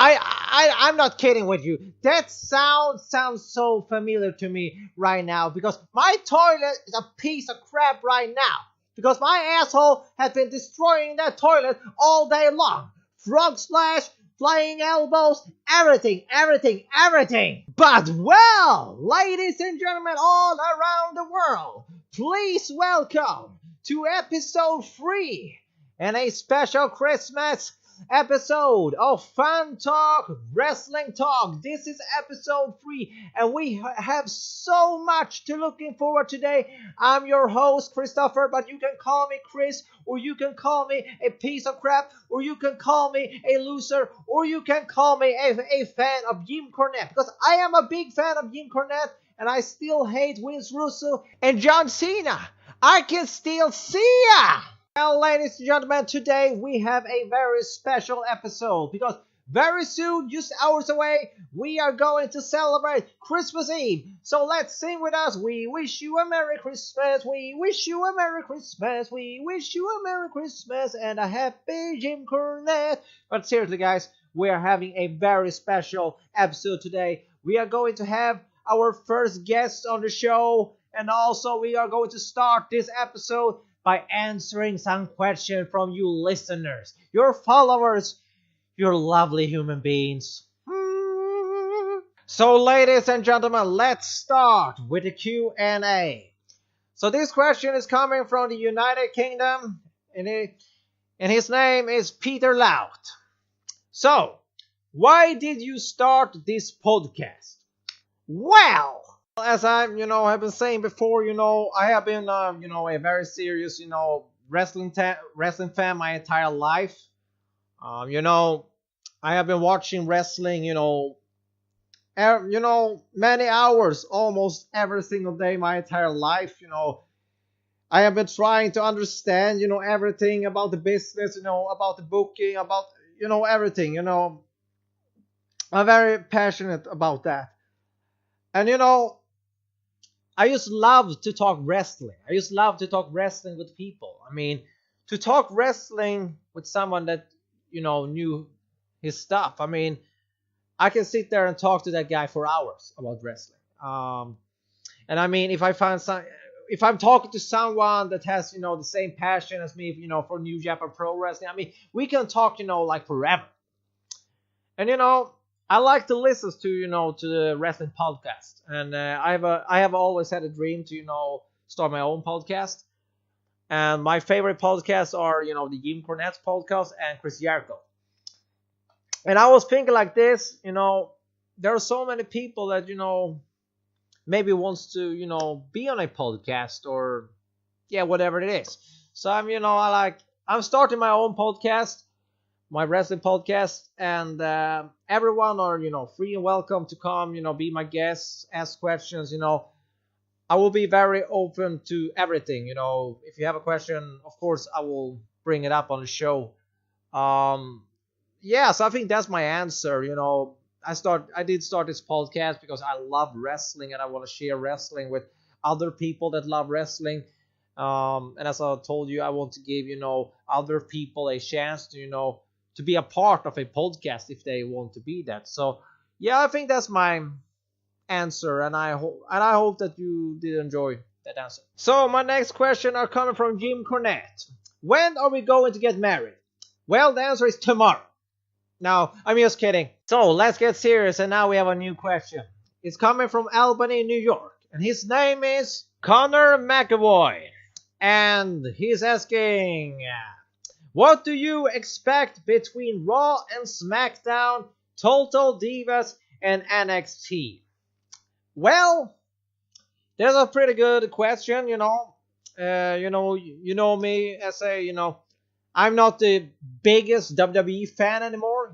I'm not kidding with you. That sounds so familiar to me right now because my toilet is a piece of crap right now. Because my asshole has been destroying that toilet all day long. Frog splash, flying elbows, everything. But well, ladies and gentlemen all around the world, please welcome to episode 3 and a special Christmas episode of Fun Talk Wrestling Talk. This is episode 3 and we have so much to looking forward today. I'm your host Christopher, but you can call me Chris, or you can call me a piece of crap, or you can call me a loser, or you can call me a fan of Jim Cornette, because I am a big fan of Jim Cornette and I still hate Vince Russo and John Cena. I can still see ya! Well, ladies and gentlemen, today we have a very special episode because very soon, just hours away, we are going to celebrate Christmas Eve. So let's sing with us. We wish you a Merry Christmas. We wish you a Merry Christmas. We wish you a Merry Christmas and a Happy Jim Cornette. But seriously, guys, we are having a very special episode today. We are going to have our first guest on the show, and also we are going to start this episode by answering some questions from you listeners, your followers, your lovely human beings. So ladies and gentlemen, let's start with the Q&A. So this question is coming from the United Kingdom, and his name is Peter Lout. So, why did you start this podcast? Well, as I, have been saying before, I have been, a very serious, wrestling fan my entire life. I have been watching wrestling, many hours, almost every single day my entire life. I have been trying to understand, everything about the business, about the booking, about, everything, I'm very passionate about that. And, I just love to talk wrestling. I just love to talk wrestling with people. I mean, to talk wrestling with someone that, knew his stuff. I mean, I can sit there and talk to that guy for hours about wrestling. And I mean, if I'm talking to someone that has, the same passion as me, for New Japan Pro Wrestling, I mean, we can talk, like forever. And, I like to listen to, to the wrestling podcast, and I have always had a dream to, start my own podcast. And my favorite podcasts are, the Jim Cornette's podcast and Chris Jericho. And I was thinking like this, there are so many people that, maybe wants to, be on a podcast or, whatever it is. So I'm starting my own podcast, my wrestling podcast, and everyone are free and welcome to come, be my guests, ask questions. I will be very open to everything. If you have a question, of course I will bring it up on the show. So I think that's my answer. I did start this podcast because I love wrestling and I want to share wrestling with other people that love wrestling. And as I told you, I want to give other people a chance to to be a part of a podcast if they want to be that. So I think that's my answer, and I hope that you did enjoy that answer. So my next question are coming from Jim Cornette. When are we going to get married? Well, the answer is tomorrow. No, I'm just kidding. So let's get serious, and now we have a new question. It's coming from Albany, New York, and his name is Connor McAvoy, and he's asking, what do you expect between Raw and SmackDown, Total Divas, and NXT? Well, that's a pretty good question, you know me as I'm not the biggest WWE fan anymore.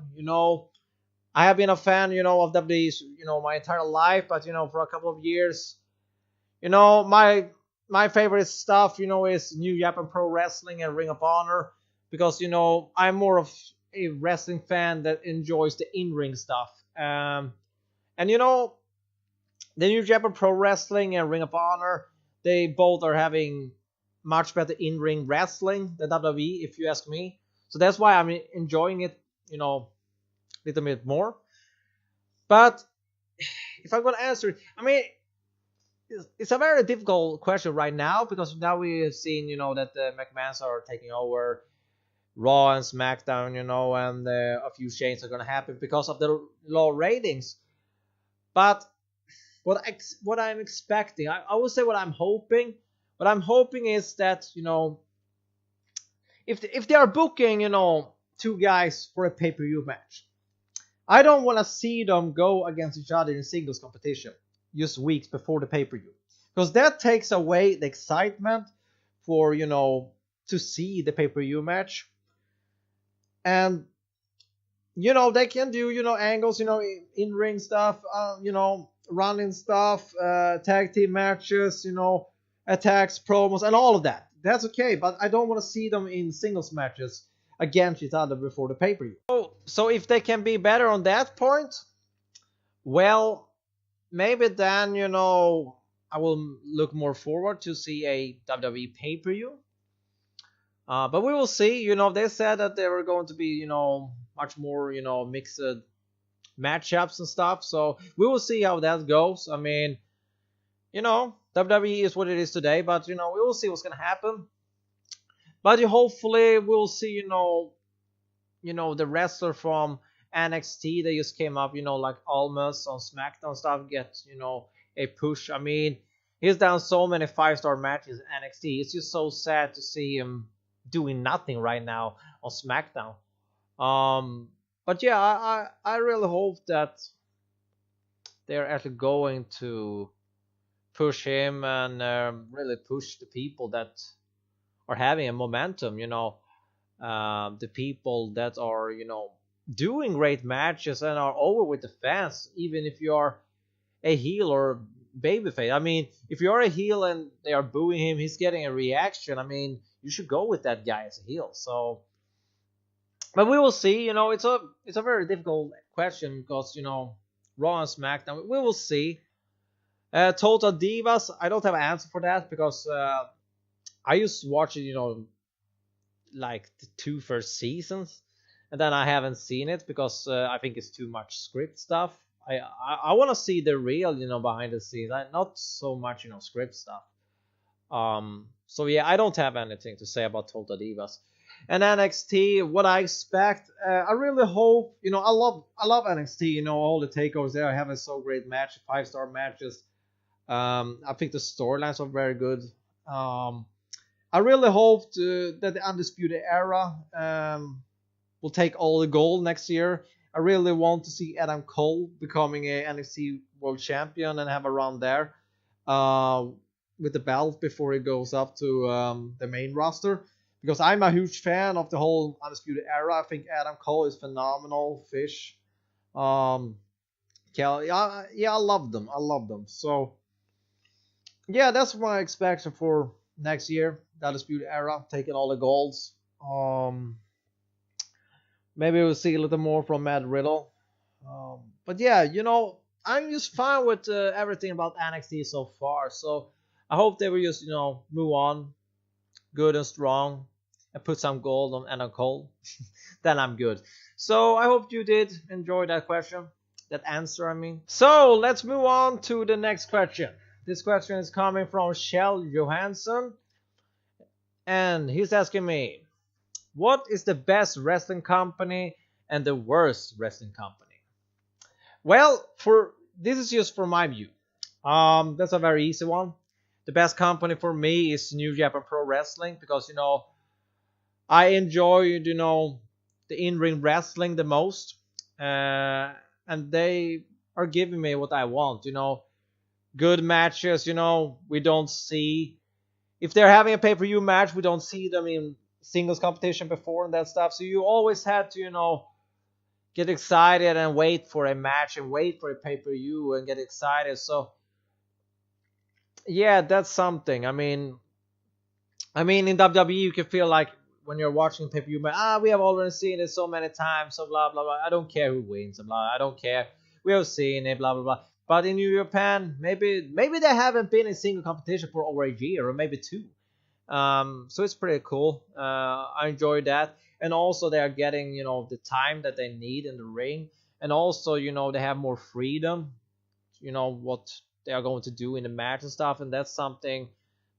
I have been a fan, of WWE, my entire life, but for a couple of years, my favorite stuff, is New Japan Pro Wrestling and Ring of Honor. Because, I'm more of a wrestling fan that enjoys the in-ring stuff. And, the New Japan Pro Wrestling and Ring of Honor, they both are having much better in-ring wrestling than WWE, if you ask me. So that's why I'm enjoying it, little bit more. But if I'm gonna answer it, I mean, it's a very difficult question right now because now we have seen, that the McMahons are taking over Raw and SmackDown, and a few changes are gonna happen because of the low ratings. But what I'm expecting, I would say what I'm hoping. What I'm hoping is that if they are booking two guys for a pay-per-view match, I don't want to see them go against each other in singles competition just weeks before the pay-per-view, because that takes away the excitement for to see the pay-per-view match. And they can do angles, in ring stuff, running stuff, tag team matches, attacks, promos, and all of that. That's okay, but I don't want to see them in singles matches against each other before the pay-per-view. So if they can be better on that point, well, maybe then I will look more forward to see a WWE pay-per-view. But we will see. They said that they were going to be much more mixed matchups and stuff. So we will see how that goes. I mean, WWE is what it is today, but we will see what's gonna happen. But hopefully we'll see the wrestler from NXT that just came up, like Almas on SmackDown stuff, get a push. I mean, he's done so many 5-star matches in NXT. It's just so sad to see him doing nothing right now on SmackDown. But yeah, I really hope that they're actually going to push him and really push the people that are having a momentum. The people that are doing great matches and are over with the fans, even if you are a heel or babyface. I mean, if you're a heel and they are booing him, he's getting a reaction. I mean, you should go with that guy as a heel. So, but we will see. It's a very difficult question because Raw and SmackDown. We will see. Total Divas, I don't have an answer for that because I used to watch it, like the 2 first seasons, and then I haven't seen it because I think it's too much script stuff. I want to see the real, behind the scenes, not so much, script stuff. So yeah, I don't have anything to say about Total Divas. And NXT, what I expect, I really hope, I love NXT, all the takeovers there. I have a so great match, 5-star matches. I think the storylines are very good. I really hope that the Undisputed Era will take all the gold next year. I really want to see Adam Cole becoming a NXT World Champion and have a run there with the belt before he goes up to the main roster. Because I'm a huge fan of the whole Undisputed Era. I think Adam Cole is phenomenal. Fish. Yeah, I love them. So, yeah, that's my expectation for next year. The Undisputed Era, taking all the golds. Maybe we'll see a little more from Matt Riddle. But yeah, I'm just fine with everything about NXT so far. So I hope they will just, move on good and strong and put some gold on Adam Cole. Then I'm good. So I hope you did enjoy that question, that answer, I mean. So let's move on to the next question. This question is coming from Kjell Johansson. And he's asking me, what is the best wrestling company and the worst wrestling company? Well, this is just from my view. That's a very easy one. The best company for me is New Japan Pro Wrestling because, I enjoy, the in-ring wrestling the most. And they are giving me what I want, good matches, we don't see. If they're having a pay-per-view match, we don't see them in singles competition before and that stuff. So you always had to, get excited and wait for a match and wait for a pay-per-view and get excited. So, yeah, that's something. I mean, in WWE, you can feel like when you're watching pay-per-view match, we have already seen it so many times, so blah, blah, blah. I don't care who wins, blah, I don't care. We have seen it, blah, blah, blah. But in New Japan, maybe they haven't been in single competition for over a year or maybe 2. So it's pretty cool. I enjoy that. And also they are getting, the time that they need in the ring. and also they have more freedom, what they are going to do in the match and stuff, and that's something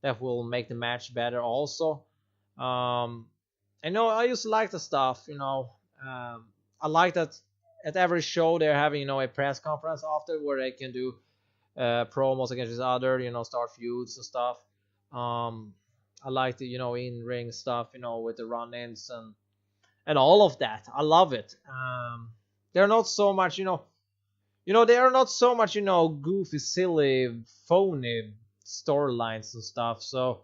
that will make the match better also. um I know I used to like the stuff, I like that at every show they're having a press conference after where they can do promos against each other, start feuds and stuff. um I like the in ring stuff, with the run-ins and all of that. I love it. They're not so much, they are not so much, goofy, silly, phony storylines and stuff. So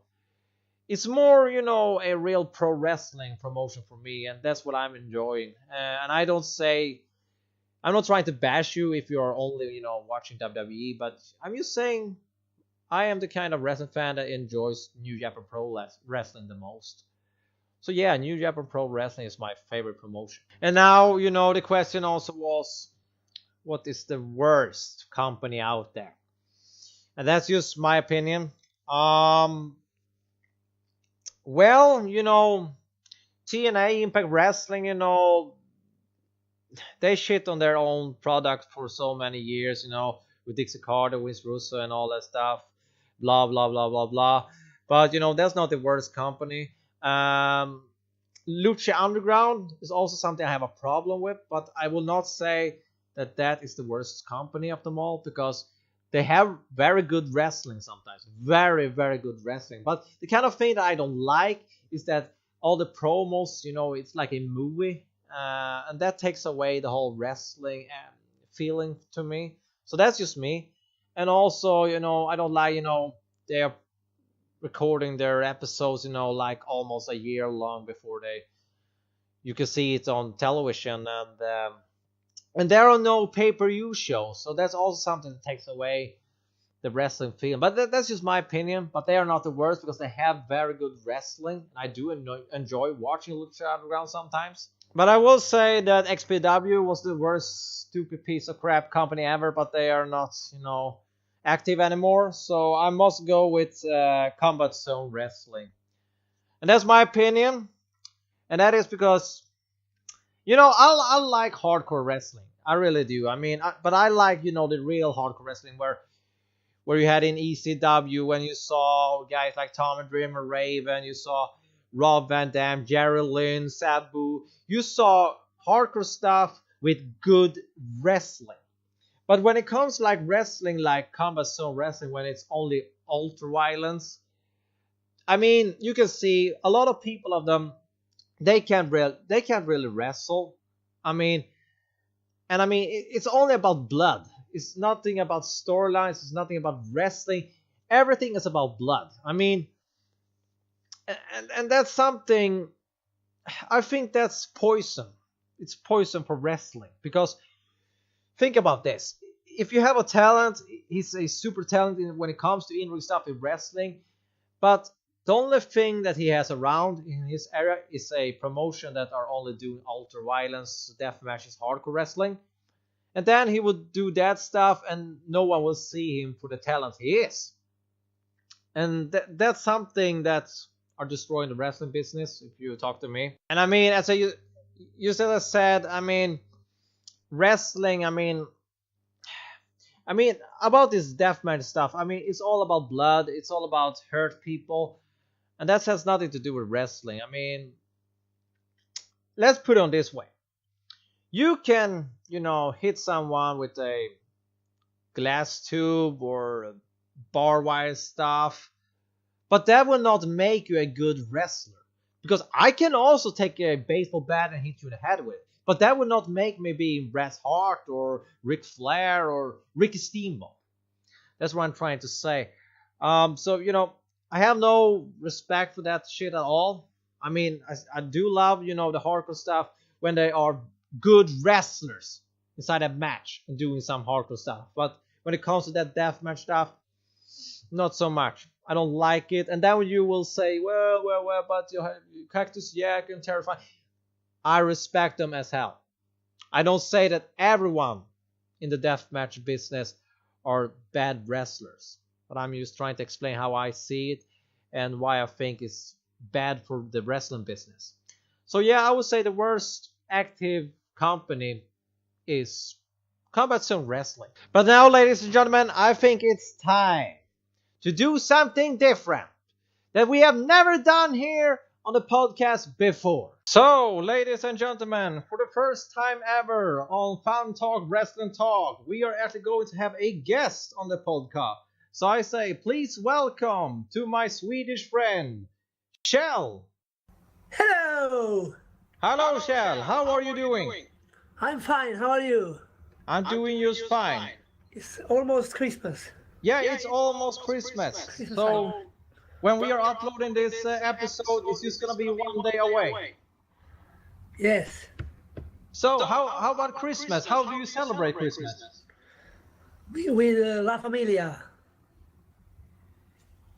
it's more, a real pro wrestling promotion for me, and that's what I'm enjoying. And I'm not trying to bash you if you're only, watching WWE, but I'm just saying I am the kind of wrestling fan that enjoys New Japan Pro Wrestling the most. So yeah, New Japan Pro Wrestling is my favorite promotion. And now, the question also was, what is the worst company out there? And that's just my opinion. Well, TNA Impact Wrestling, they shit on their own product for so many years, with Dixie Carter, Vince Russo, and all that stuff. Blah, blah, blah, blah, blah. But, that's not the worst company. Lucha Underground is also something I have a problem with, but I will not say that that is the worst company of them all, because they have very good wrestling sometimes. Very, very good wrestling. But the kind of thing that I don't like is that all the promos, it's like a movie. And that takes away the whole wrestling feeling to me. So that's just me. And also, I don't like, they're recording their episodes, like almost a year long before you can see it on television, and there are no pay-per-view shows, so that's also something that takes away the wrestling feeling. But that's just my opinion. But they are not the worst, because they have very good wrestling. I do enjoy watching Lucha Underground sometimes. But I will say that XPW was the worst stupid piece of crap company ever, but they are not, active anymore. So I must go with Combat Zone Wrestling. And that's my opinion. And that is because, I like hardcore wrestling. I really do. I mean, but I like, the real hardcore wrestling where you had in ECW, when you saw guys like Tommy Dreamer, Raven, you saw Rob Van Dam, Jerry Lynn, Sabu. You saw hardcore stuff with good wrestling. But when it comes to like wrestling, like Combat Zone Wrestling, when it's only ultra violence, I mean, you can see a lot of people of them, they can't really wrestle. I mean, it's only about blood. It's nothing about storylines. It's nothing about wrestling. Everything is about blood. I mean, and that's something. I think that's poison. It's poison for wrestling, because think about this. If you have a talent, he's a super talented when it comes to in-ring stuff in wrestling, but the only thing that he has around in his area is a promotion that are only doing ultra violence, death matches, hardcore wrestling. And then he would do that stuff and no one will see him for the talent he is. And that's something that are destroying the wrestling business, if you talk to me. And I mean, as you said, I mean, wrestling, I mean, about this deathmatch stuff, I mean, it's all about blood. It's all about hurt people. And that has nothing to do with wrestling. I mean, let's put it on this way. You can, hit someone with a glass tube or bar wire stuff, but that will not make you a good wrestler. Because I can also take a baseball bat and hit you in the head with it, but that would not make me be Bret Hart or Ric Flair or Ricky Steamboat. That's what I'm trying to say. So, I have no respect for that shit at all. I mean, I do love, the hardcore stuff when they are good wrestlers inside a match and doing some hardcore stuff. But when it comes to that deathmatch stuff, not so much. I don't like it. And then you will say, well, but you have Cactus Jack and Terrifying. I respect them as hell. I don't say that everyone in the deathmatch business are bad wrestlers, but I'm just trying to explain how I see it and why I think it's bad for the wrestling business. So yeah, I would say the worst active company is Combat Zone Wrestling. But now, ladies and gentlemen, I think it's time to do something different that we have never done here on the podcast before. So, ladies and gentlemen, for the first time ever on FunTalk Wrestling Talk, we are actually going to have a guest on the podcast. So I say, please welcome to my Swedish friend, Kjell. Hello! Hello, Kjell. How are you doing? I'm fine, how are you? I'm doing just fine. It's almost Christmas. Yeah, it's almost Christmas. So when we are uploading this episode, it's just going to be one day away. Yes. So how about Christmas? How do you celebrate Christmas? With La Familia.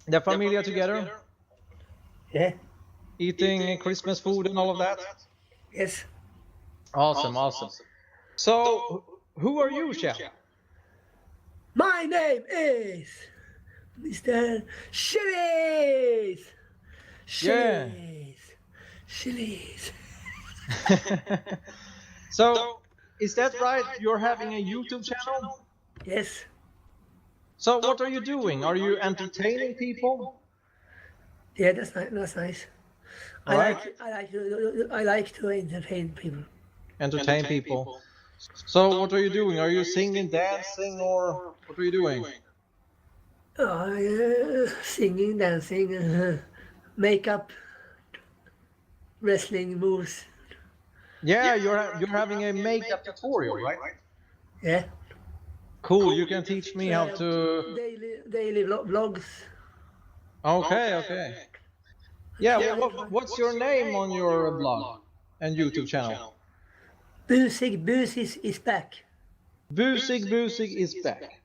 The familia together? Yeah. Eating Christmas food and all of that? Yes. Awesome. So, who are you, Kjell? My name is Mr. Chili's. Yeah. Chili's. So, is that right? You're having a YouTube channel? Yes. So, what are you doing? Are you entertaining people? Yeah, that's nice. I Right. like to entertain people. Entertain people. So, what are you doing? Are you singing, dancing, or what are you doing? Singing, dancing, makeup, wrestling moves. Yeah, you're having a makeup tutorial, right? Yeah. Cool. You can teach me how to. Daily vlogs. Okay. Yeah. What's your name on your blog and YouTube channel? Busig is back. Busig is back.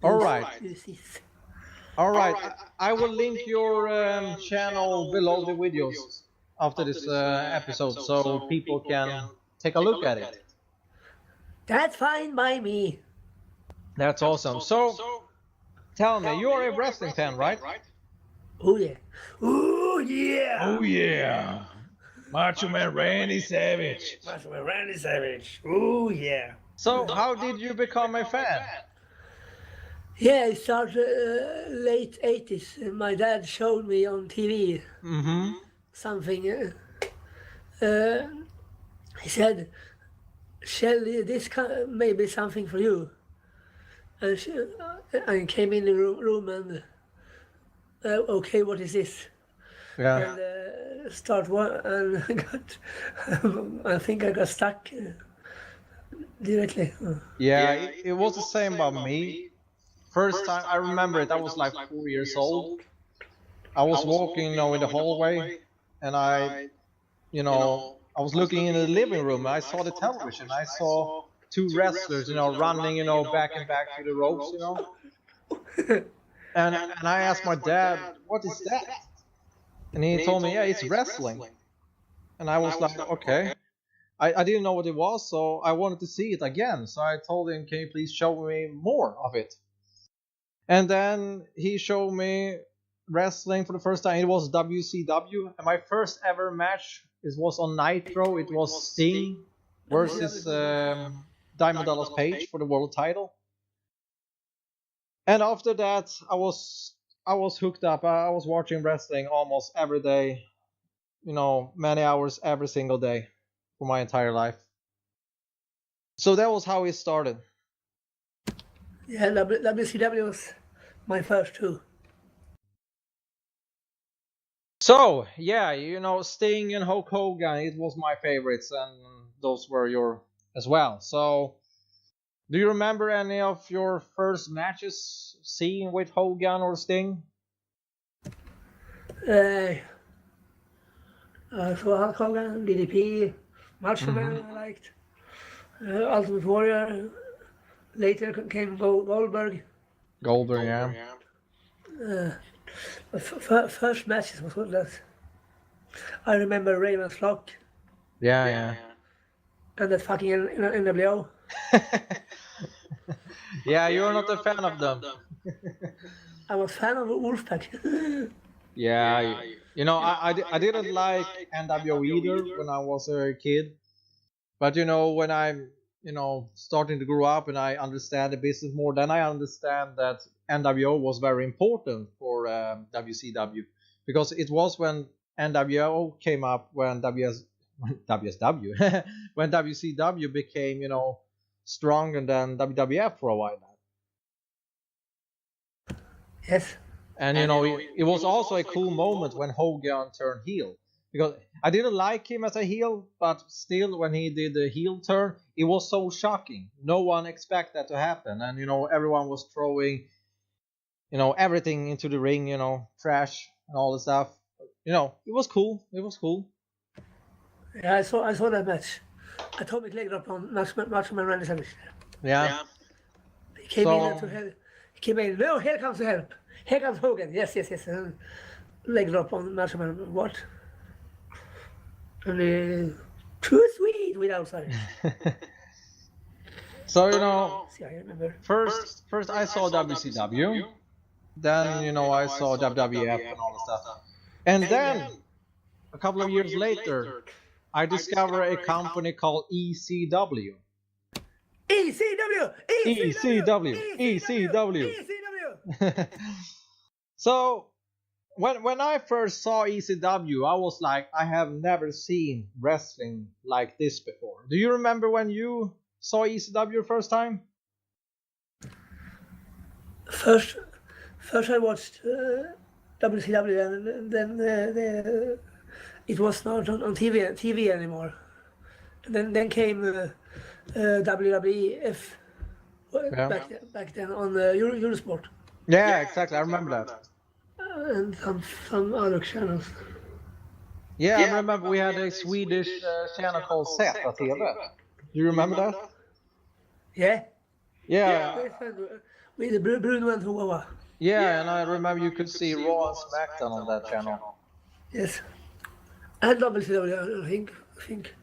All right. I will link your channel below the videos after this episode, so people can take a look at it. That's fine by me. That's awesome. So, tell me, you're a wrestling fan, right? Oh yeah. Oh yeah. Oh yeah, Macho Man Randy Savage. Oh yeah. So, how did you become a fan? Yeah, it started late 80s. My dad showed me on TV something. He said, Shelley, this may be something for you. And I came in the room and, okay, what is this? Yeah. And start one, and I think I got stuck directly. Yeah, it was the same about me. First time I remember it, I was like 4 years old. I was walking, in the hallway, and I was looking in the living room. And I saw the television. I saw two wrestlers, running, back and back to the ropes, And I asked my dad, "What is that?" And he told me, "Yeah, it's wrestling." And I was like, "Okay." I didn't know what it was, so I wanted to see it again. So I told him, "Can you please show me more of it?" And then he showed me wrestling for the first time. It was WCW, and my first ever match was on Nitro. It was Sting versus Diamond Dallas Page for the world title. And after that, I was hooked up. I was watching wrestling almost every day, many hours every single day for my entire life. So that was how it started. Yeah, WCW was my first two. So, yeah, Sting and Hulk Hogan, it was my favorites, and those were your as well. So, do you remember any of your first matches seen with Hogan or Sting? So Hulk Hogan, DDP, Macho Man I liked, Ultimate Warrior. Later came Goldberg. Goldberg, yeah. First matches was good. I remember Raven's Flock. Yeah. And that fucking NWO. Yeah, you're not a fan of them. I was fan of Wolfpack. Yeah, I didn't like NWO either when I was a kid. But when I starting to grow up and I understand the business more, then I understand that NWO was very important for WCW, because it was when NWO came up when WSW when WCW became stronger than WWF for a while now. Yes. And it was also a cool moment when Hogan turned heel, because I didn't like him as a heel, but still when he did the heel turn, it was so shocking. No one expected that to happen, and everyone was throwing everything into the ring, trash and all the stuff. It was cool. It was cool. Yeah, I saw that match. Atomic leg drop on Macho Man Randy Savage. Yeah. He came in to help. He came in. No, here comes to help. Here comes Hogan. Yes. And leg drop on Macho Man. What? And too sweet without sorry. So See, I remember. first I saw WCW, then I saw WWF and all the stuff, and then a couple of years later I discovered a company called ECW. ECW. So when I first saw ECW, I was like, I have never seen wrestling like this before. Do you remember when you saw ECW first time? First I watched WCW, and then it was not on TV anymore. And then came WWF back then on Eurosport. Yeah, exactly. I remember that. And some other channels. Yeah, I remember we had a Swedish channel called Z at TV. Do you remember that? Yeah. Yeah. With the Bruno and Huwawa. Yeah, and I remember you could see Raw and SmackDown on that channel. Yes. And WCW, I think.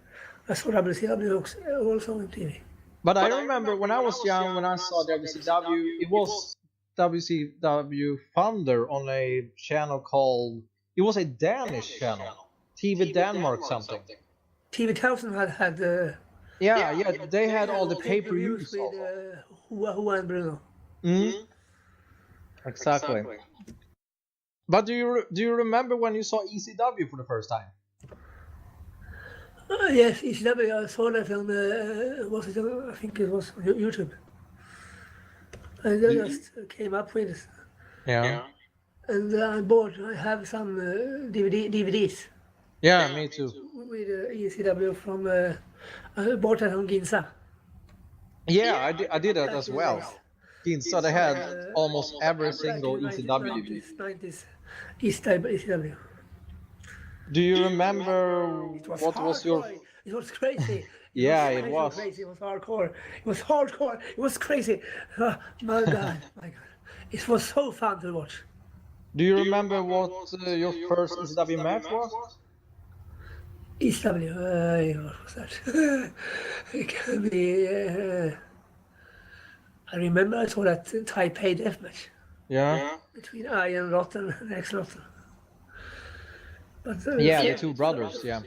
I saw WCW also on TV. But I remember when I was young, when I saw WCW, it was WCW Thunder on a channel called, it was a Danish channel, TV Denmark something. TV 1000 had yeah, they had all the pay-per-views with Huwa and Bruno. Mm-hmm. Exactly. But do you remember when you saw ECW for the first time? Yes, ECW. I saw that on I think it was on YouTube. I just came up with it. Yeah. And I have some DVDs. Yeah, me too. With ECW from I bought that on Ginza. Yeah, I did that as well. Ginza, they had almost every single ECW DVD. 90s ECW. Do you remember what was your... It was crazy. Yeah, it was crazy. It was hardcore. It was crazy. Oh, my God. It was so fun to watch. Do you remember what your first ECW match was? ECW, what was that? It can be... I remember I saw that Taipei death match. Yeah. Between Ian Rotten and X Rotten. But, the two brothers, yeah.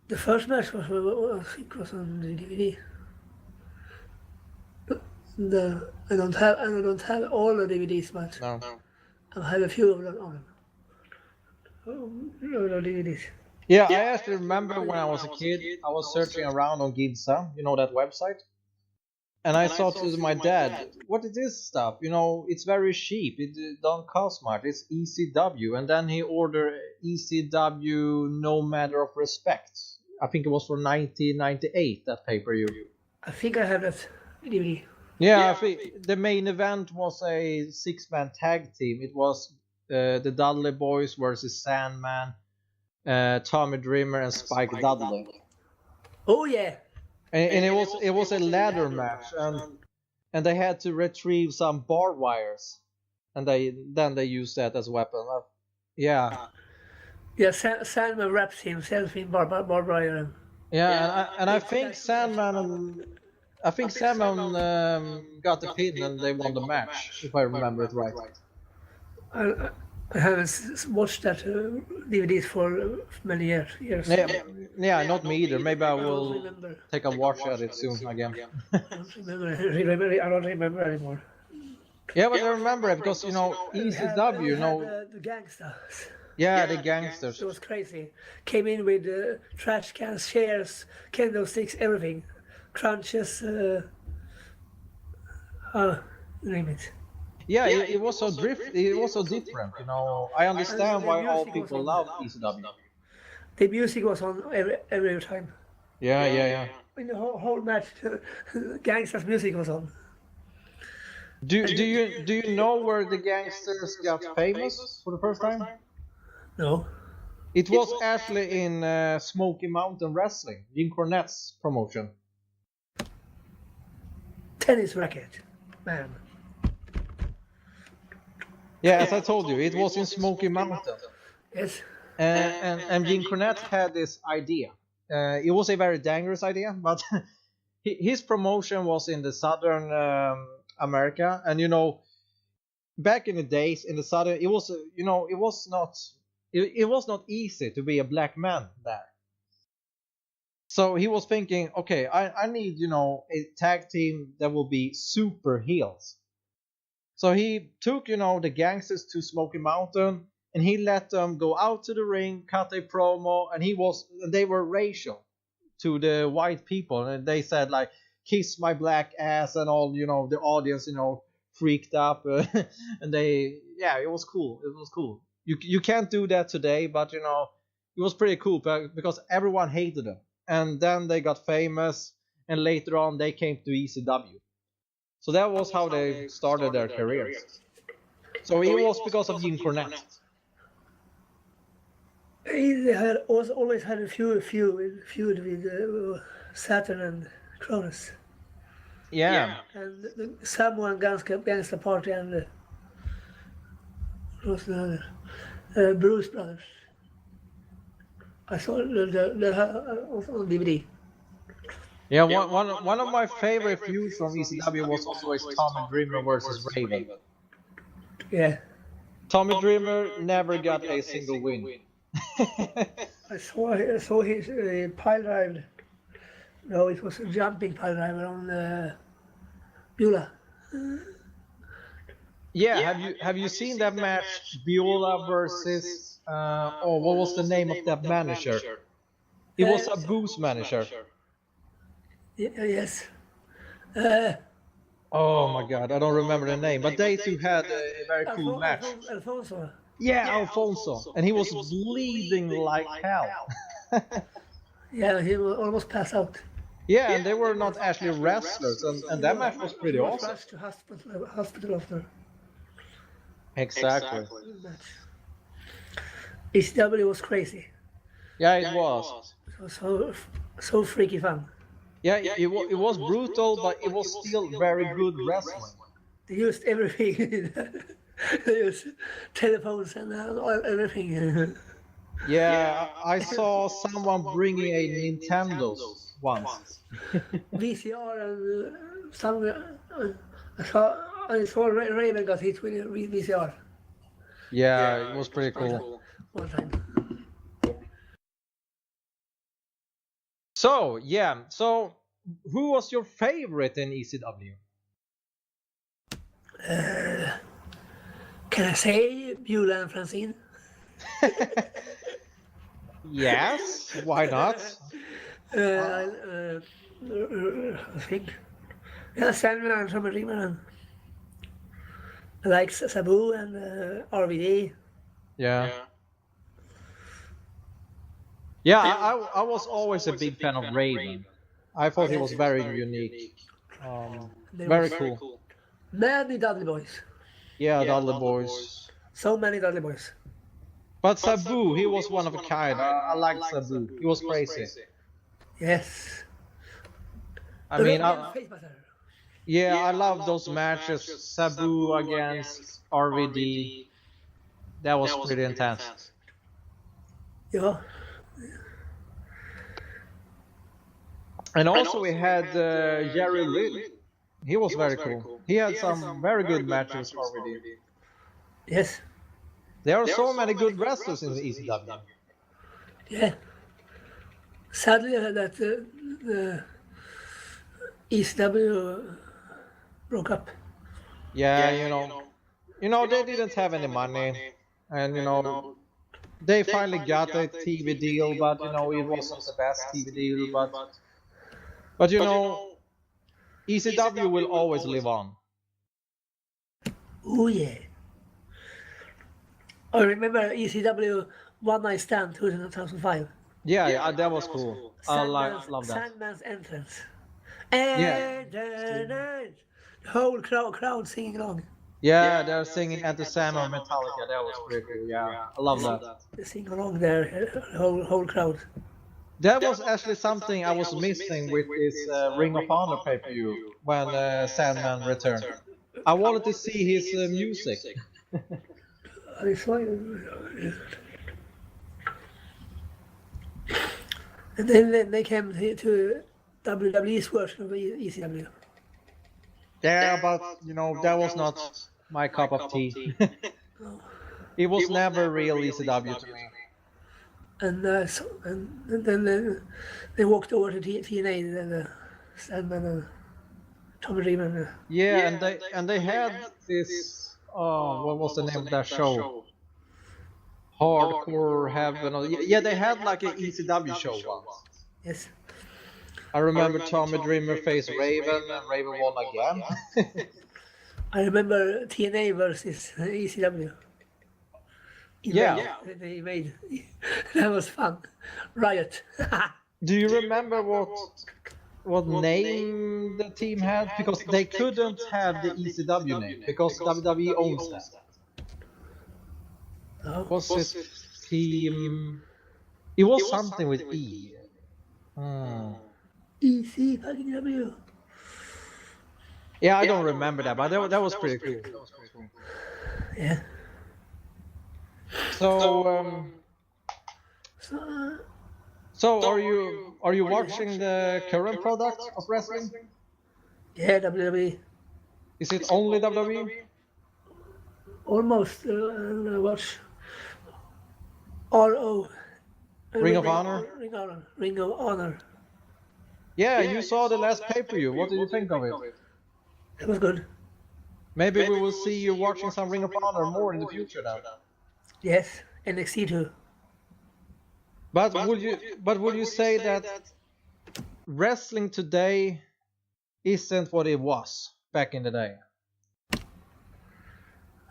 The first match was I think was on the DVD. I don't have all the DVDs, but No. I have a few of them on DVDs. Yeah, I actually remember when I was a kid, I was searching around on Ginza, that website. And I thought to my dad, what is this stuff? It's very cheap. It don't cost much. It's ECW. And then he ordered ECW No Matter of Respect. I think it was for 1998, that pay-per-view. I think I have that DVD. Yeah, I think the main event was a 6-man tag team. It was the Dudley Boys versus Sandman, Tommy Dreamer, and Spike Dudley. Oh, yeah. And it was a ladder match, and they had to retrieve some barbed wires, and they used that as a weapon. Yeah. Yeah, Sandman wraps himself in barbed wire. Yeah, and I think Sandman got the pin and they won the match, if I remember it right. I haven't watched that DVDs for many years. Yeah, yeah, not me either. Maybe I I don't will remember. take a watch at it soon again. I don't remember. I don't remember anymore. Yeah, but I remember it because ECW, We had the gangsters. yeah, the It gangsters. was crazy. Came in with trash cans, chairs, candlesticks, everything, crunches, name it. Yeah, it was so it was so different. I understand The why all music was people on. love ECW. The music was on every time. Yeah, yeah, yeah. In the whole match, gangsters music was on. Do you know where the gangsters got famous for the first time? No, It was actually in Smoky Mountain Wrestling, Jim Cornette's promotion. tennis racket, man. Yeah, as I told you, it was in Smoky Mountain. Yes, And Jim Cornette had this idea. It was a very dangerous idea, but his promotion was in the southern America, and back in the days in the southern, it was it was not easy to be a black man there. So he was thinking, okay, I need a tag team that will be super heels. So he took the gangsters to Smoky Mountain, and he let them go out to the ring, cut a promo, and they were racial to the white people, and they said like kiss my black ass, and all the audience freaked up, and it was cool. It was cool. You can't do that today, but it was pretty cool because everyone hated them, and then they got famous, and later on they came to ECW. So that was how they started their careers. So it was because of Jim Cornette. he had always had a feud with Saturn and Cronus, Yeah. and the Samoan gangster party, and what was the other? Bruce Brothers. I saw was on DVD. Yeah, one of my favorite feuds from ECW was always Tommy Dreamer versus Raven. Yeah, Tommy Dreamer never got a single win. I saw his pile drive. No, it was a jumping pile driver on Beulah. Yeah, have you seen that match, Viola versus what was the name of that manager? It was a booze manager. Yes. Oh my god, I don't remember the name, but they two had a very cool match. Alfonso. Yeah, Alfonso, and he was bleeding like hell. Yeah, he will almost pass out. Yeah, and they were not actually wrestlers, and that match was pretty He was awesome. rushed to hospital after Exactly. the match. ECW was crazy. Yeah, it was. It was so freaky fun. Yeah, it was brutal, but it was still very good wrestling. They used everything. They used telephones and everything. Yeah, I saw someone bringing a Nintendo once. VCR and some. I saw Raven got hit with a VCR Yeah, it was pretty cool. one time. So who was your favorite in ECW? Can I say Beulah and Francine? Yes, why not? I think. Yeah, Sandman and Tommy Dreamer. I like Sabu and RVD. Yeah. Yeah, I was always a big fan of Raven. I thought he was very unique. Very cool. Many Dudley Boys. Yeah, Dudley Boys. So many Dudley Boys. But Sabu, he was one of a kind. I liked Sabu. He was crazy. Yes. I mean, Face Butter. yeah, I love those matches. Sabu against RVD. That was pretty intense. Yeah. And also we had Jerry Lynn. He was very cool. He had some very good matches already. Yes. There are so many good wrestlers in the ECW. Yeah. Sadly, that the ECW broke up. Yeah, they didn't have any money, and they finally got a TV deal, but it wasn't the best TV deal. But ECW will always live on. Oh yeah. I remember ECW One Night Stand 2005. Yeah, that was cool. Love that. Sandman's entrance. Yeah, And the night. The whole crowd singing along. yeah, they're singing at the Sandman Metallica. That was pretty cool. Yeah, I love that. They sing along there, the whole crowd. That was actually something I was missing with this Ring of Honor pay-per-view when Sandman returned. I wanted to see his music. I saw it. And then they came to WWE's version of ECW. Yeah, but that was not my cup of tea. It was never real ECW to me. And then they walked over to TNA, the Sandman and Tommy Dreamer. Yeah, and they had this. Oh, what was the name of that show? Hardcore Heaven. Yeah, they had like an ECW show once. Yes. I remember Tommy Dreamer faced Raven, and Raven won again. I remember TNA versus ECW. Yeah. They made. That was fun. Riot. Do you remember what name the team had? Because they couldn't have the ECW name because WWE owns that. Oh. Was it team? It was something with E. EC fucking W. Yeah, I don't remember that, but that was pretty cool. Yeah. So are you watching the current product of wrestling? Yeah, WWE. Is it only WWE? Almost watch RO. Ring of Honor? Ring of Honor. Yeah, you saw the last pay-per-view. What did you think of it? It was good. Maybe we will see you watching some Ring of Honor more in the future now. Yes, NXT too. But would you say that wrestling today isn't what it was back in the day?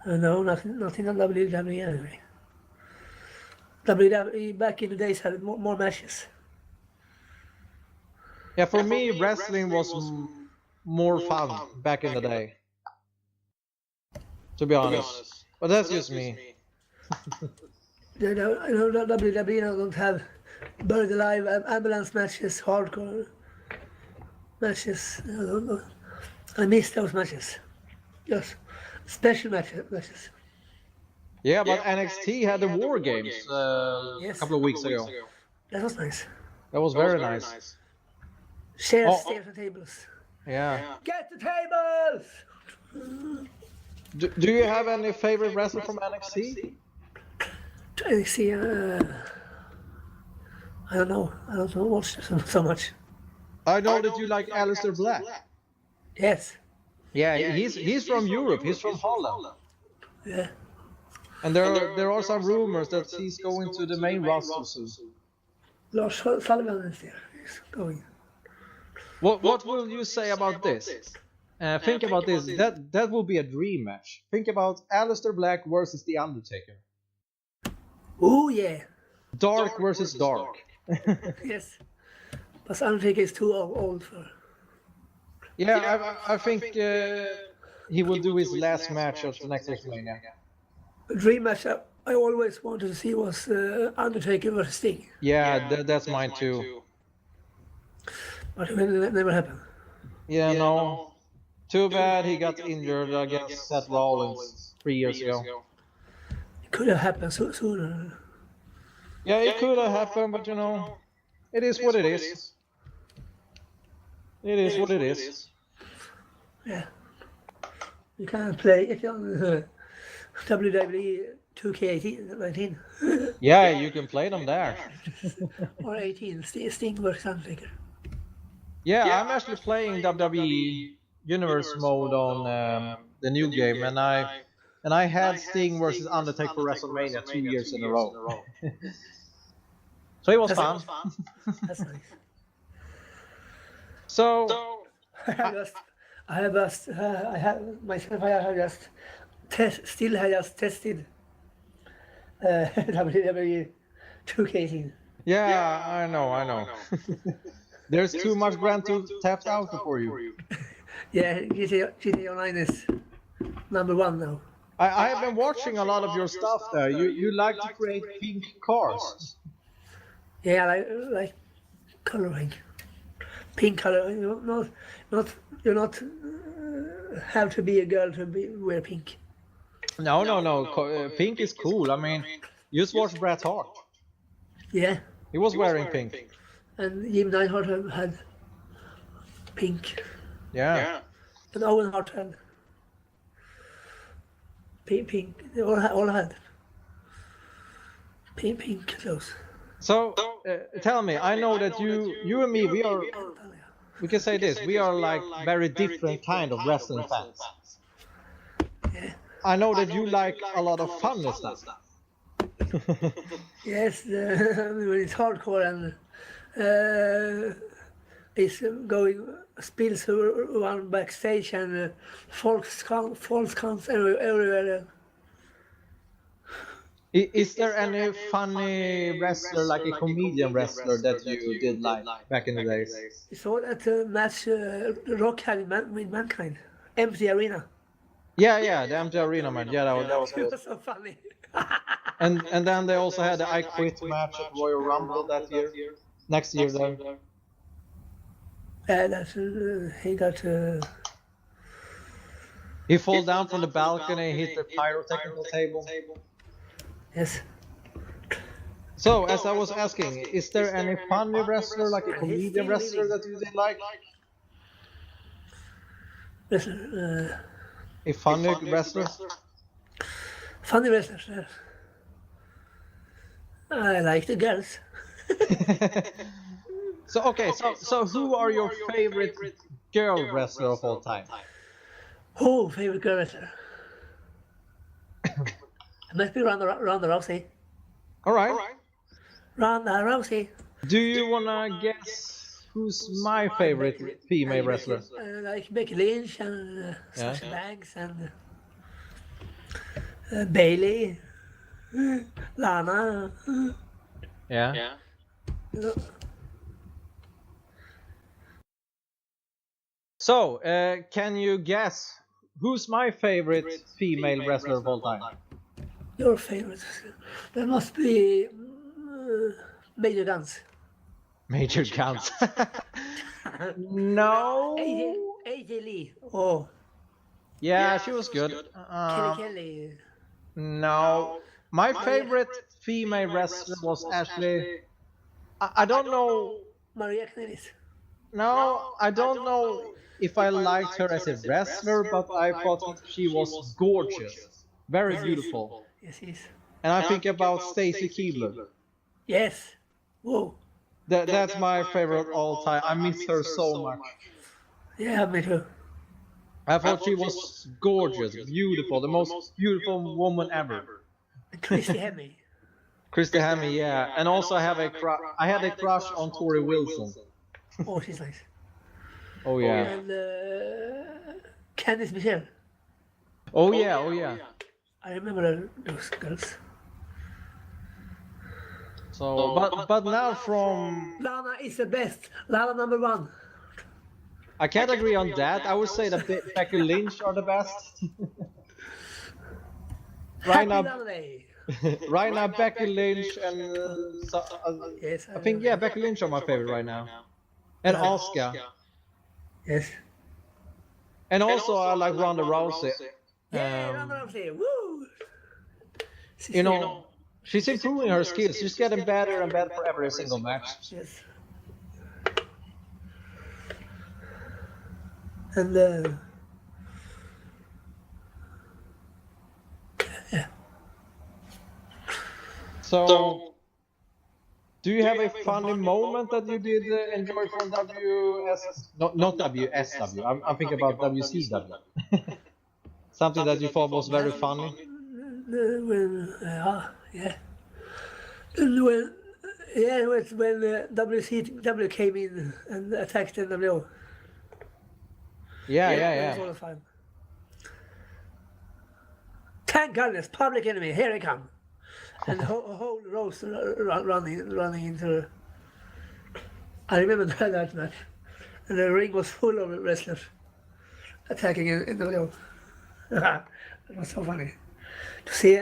No, nothing on WWE anyway. WWE back in the days had more matches. Yeah, for me, wrestling was more fun back in the day. To be honest. But that's just me. I know WWE don't have buried alive ambulance matches, hardcore matches. I miss those matches. Just special matches. Yeah, but NXT had the War Games Yes. a couple of weeks ago. That was nice. That was very nice. Chairs, stairs, and tables. Yeah. Get the tables! Do you have any favorite wrestler from NXT? NXT, I don't know. I don't watch so much. I know that you like Aleister Black. Yes. Yeah, he's from Europe. He's from Holland. Yeah. And there are some rumors that he's going to the main roster soon. Lars Sullivan is there. He's going. What will you say about this? Think about this. That will be a dream match. Think about Aleister Black versus The Undertaker. Oh yeah. Dark versus dark. Yes. But Undertaker is too old for. Yeah, I think he will do his last match at the next WrestleMania. A dream match I always wanted to see was Undertaker versus Sting. Yeah, that's mine too. But it never happened. Yeah, no. Too bad he got injured against Seth Rollins 3 years ago. It could have happened sooner. Yeah, it could have happened, but it is what it is. It is what it is. Yeah. You can't play if you're on WWE 2K18, 19, Yeah, you can play them there. or 18. Sting versus Undertaker. Yeah, I'm actually playing WWE Universe mode on the new game, and I had Sting versus Undertaker for WrestleMania 2 years in a row. So it was fun. That's nice. So I have myself. I have just still have just tested WWE 2K18. yeah, I know. There's too much Grand Theft Auto for you. Yeah, GTA Online is number one now. I have been watching a lot of your stuff there. You like to create pink cars. Yeah, like coloring, pink color. You not have to be a girl to wear pink. No. Pink is cool. I mean, you just watch Bret Hart. Yeah, He was wearing pink. and Jim Neidhart had pink, Yeah. and Owen Hart had pink. They all had pink clothes. So tell me, I know that you and me, we can say this, we are like very different kind of wrestling fans. Yeah. I know that you like a lot of funny stuff. Yes, when it's hardcore and it's going spills around backstage and false counts everywhere. Is there any funny wrestler, like a comedian wrestler, that you did like back in the days? You saw that match Rock had with Mankind, empty arena. Yeah, the empty arena match. Yeah, that was It good. was so funny. And then they also had the I Quit match at Royal Rumble that year. Next year, then. That's he got. He fall down from the balcony, hit the pyrotechnical table. Yes. So, as I was asking, is there any funny wrestler, like a comedian wrestler, that you did like? Listen, A funny wrestler? funny wrestlers. I like the girls. So, okay, so who are your favorite girl wrestler of all time? Oh, favorite girl wrestler. It must be Ronda Rousey. All right. Ronda Rousey. Do you wanna guess who's my favorite female wrestler? Like Becky Lynch and Yeah. Sasha Banks and Bailey, Lana. Yeah. So, can you guess who's my favorite female wrestler of all time? Your favorite. That must be Major Guns. Major Guns. No. AJ Lee. Oh, Yeah, she was good. Kelly. No. My favorite female wrestler was actually. I don't know. Maria Kanellis. No, I don't know if I liked her as a wrestler, but I thought she was gorgeous. Very beautiful. Yes, yes. And I think about Stacy Keibler. Yes. Whoa. That's my favorite all time. I miss her so much. Yeah, me too. I thought she was gorgeous, beautiful, the most beautiful woman ever. Christy Hemme. Christy Hemme, yeah. And also I had a crush on Tori Wilson. Oh, she's nice. Oh yeah. And Candice Michelle. Oh yeah. I remember those girls. So, but now from Lana is the best. Lana number one. I can't agree on that. I would say that Becky Lynch are the best. Happy Lana Day. Right now, Becky Lynch and Yes. I think Becky Lynch are my favorite right now, and Asuka. Yes. And also I like Ronda Rousey. Yeah, Ronda Rousey. Woo! You know, she's improving her skills. She's getting better and better for every single match. Yes. And So, do you have a funny moment that you did enjoy from WS? No, not WSW. I'm thinking about WCW. Something that you thought was very funny. Yeah. And it was when WCW came in and attacked NWO. That was all the fun. Thank goodness, Public Enemy, here they come. And the whole rows running into. I remember that match. And the ring was full of wrestlers attacking NWO. It was so funny to see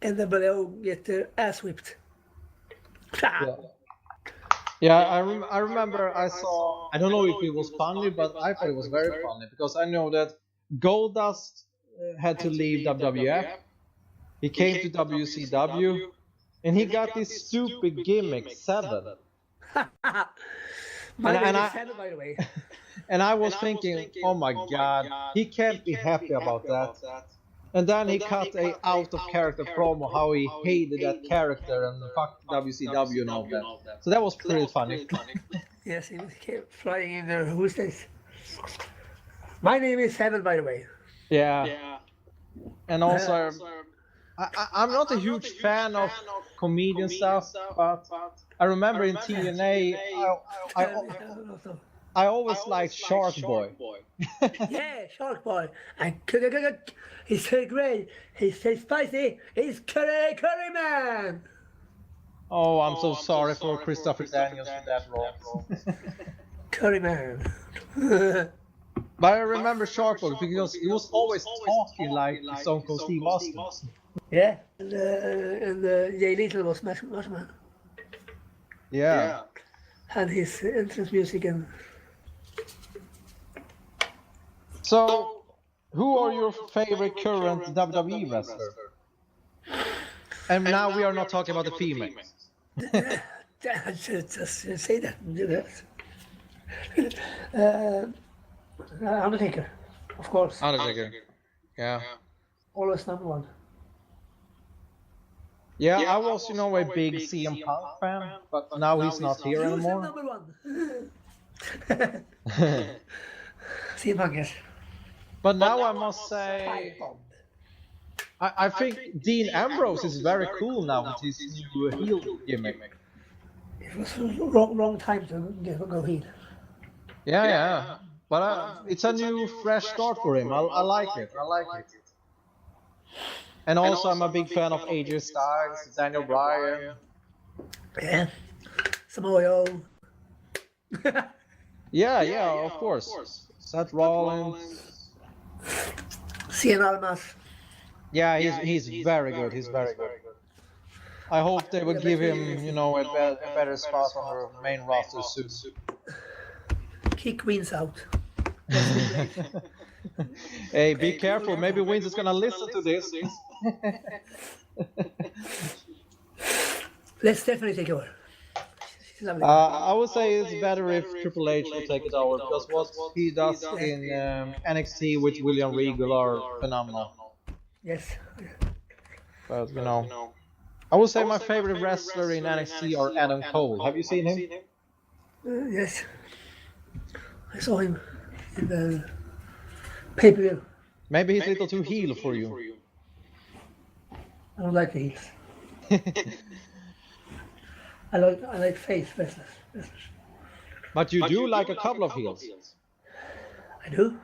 NWO get their ass whipped. Yeah, I remember I saw, I don't know if it was funny, but I thought it was very funny because I know that Goldust had to leave WWF. He came to WCW and he got this stupid gimmick, Seven. My name and is I- Seven, by the way. And I was thinking, oh my god, he can't be happy about that. And then he cut a out of character promo how he hated that character and fucked WCW and all that. So that was pretty funny. Yes, he came flying in there. Who's this? My name is Seven, by the way. Yeah. And also, I'm not a huge fan of comedian stuff, but I remember in TNA, I always liked Shark Boy. Yeah, Shark Boy. And he's so great. He's so spicy. He's curry man. Oh, I'm so sorry for Christopher Daniels for that role. Curry man. But I remember Shark Boy because he was always talking like Stone Cold Steve Austin. Yeah. And Jay Lethal was Marshman. Yeah. And his entrance music and. So, who are your favorite current WWE wrestler? And now we are not talking about the females. Just say that. Do that. Undertaker, of course. Undertaker. Yeah. Always number one. Yeah, I was, a big CM Punk fan, but now he's not here Who's anymore. number one? CM Punk, yes. But now I must say, I think Dean Ambrose is very cool now with his new heel gimmick. It was a wrong time to go heel. Yeah. But it's a new, fresh start for him. I like it. And also, I'm a big fan of AJ Styles, Daniel Bryan. Yeah. Samoa Joe. Yeah, of course. Seth Rollins. Cien Almas. Yeah, he's very good. He's very good. I hope they will give him, a better spot on the main roster soon. Kick Wins out. Hey, be careful. Maybe Wins is gonna listen to this. Let's definitely take over. She's lovely. I would say it's better if Triple H will take it over because what he does in NXT with William Regal are phenomenal. Yes. But I would say my favorite wrestler in NXT are Adam Cole. Have you seen him? Yes. I saw him in the pay-per-view. Maybe he's a little too heel for you. I don't like the heels. I like face wrestlers. But you do like a couple of heels. I do.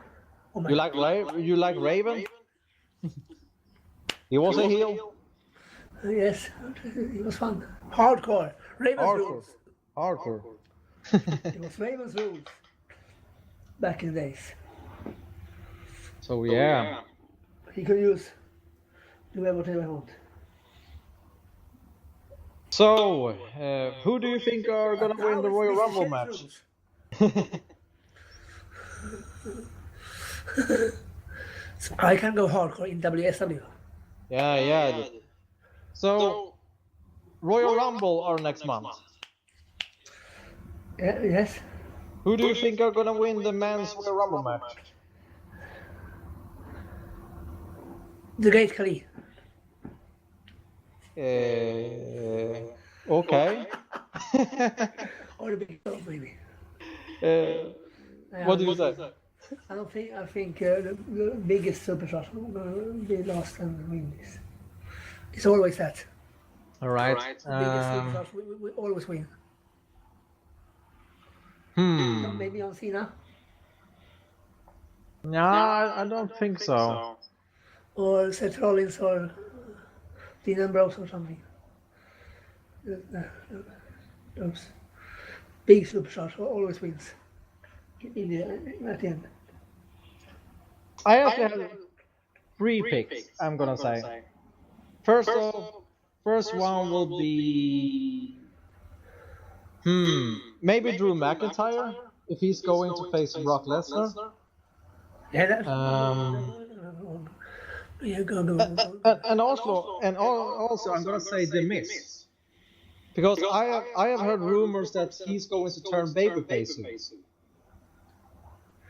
Oh my You like Raven? He was a heel. Yes, it was fun. Hardcore. Raven's rules. Hardcore. It was Raven's rules back in the days. So yeah. He could do whatever he want. So, who do you think are gonna win the Royal Rumble match? So I can go hardcore in WSW. Yeah. So, Royal Rumble are next month. Yes. Who do you think are gonna win the men's Royal Rumble match? The Great Khali. Okay. Or the big dog, maybe. uh, what do you say? I don't think. I think the biggest superstars will be lost and win this. It's always that. All right. The biggest superstars we always win. Maybe on Cena No, I don't think so. or Seth Rollins or Dean Ambrose or something. Those big superstars always wins in at the end. I actually have three picks, I'm gonna say. First off, first one will be maybe Drew McIntyre if he's going to face Brock Lesnar. Yeah, that's. Yeah, Also I'm gonna say The Miz because I have heard rumors that he's going to turn babyface soon,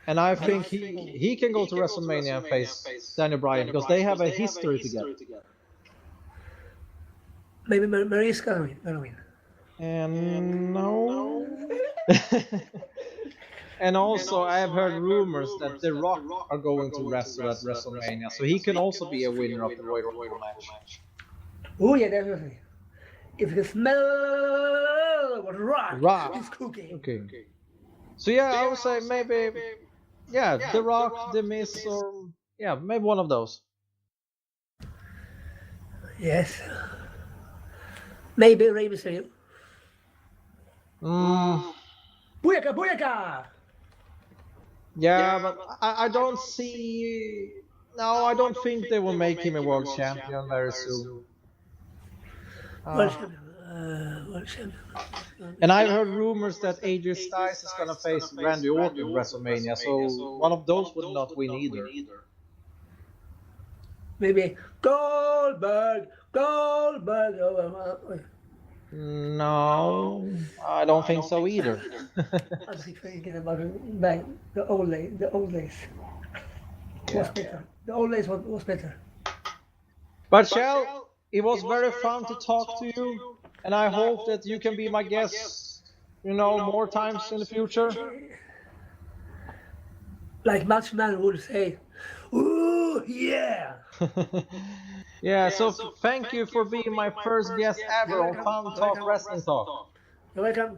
and I think he can go to WrestleMania and face Daniel Bryan because they have a history together. Maybe Marie's gonna win. And no. And also, I have heard rumors that The Rock are going to wrestle at WrestleMania, so he can also be a winner of the Royal Rumble match. Oh yeah, definitely. If you smell what Rock is cooking. Okay. So yeah, I would say maybe, yeah, The Rock, The Miz, or yeah, maybe one of those. Yes. Maybe Rey Mysterio. Booyaka, booyaka! Yeah, but I don't see. No, I don't think they will make him a world champion very soon. World champion. World champion. And I've heard rumors that AJ Styles is gonna face Randy Orton in WrestleMania, so one of those would not win either. Maybe Goldberg. Oh, No, I don't think so either. I was thinking about the old days. The old days was better. The old days was better. But Shell, it was very fun to talk to you, and I hope that you can be my guest, more times in the future. Like Matchman would say, ooh, yeah. Yeah, so thank you for being my first guest ever on FunTalk Wrestling Talk. You're welcome.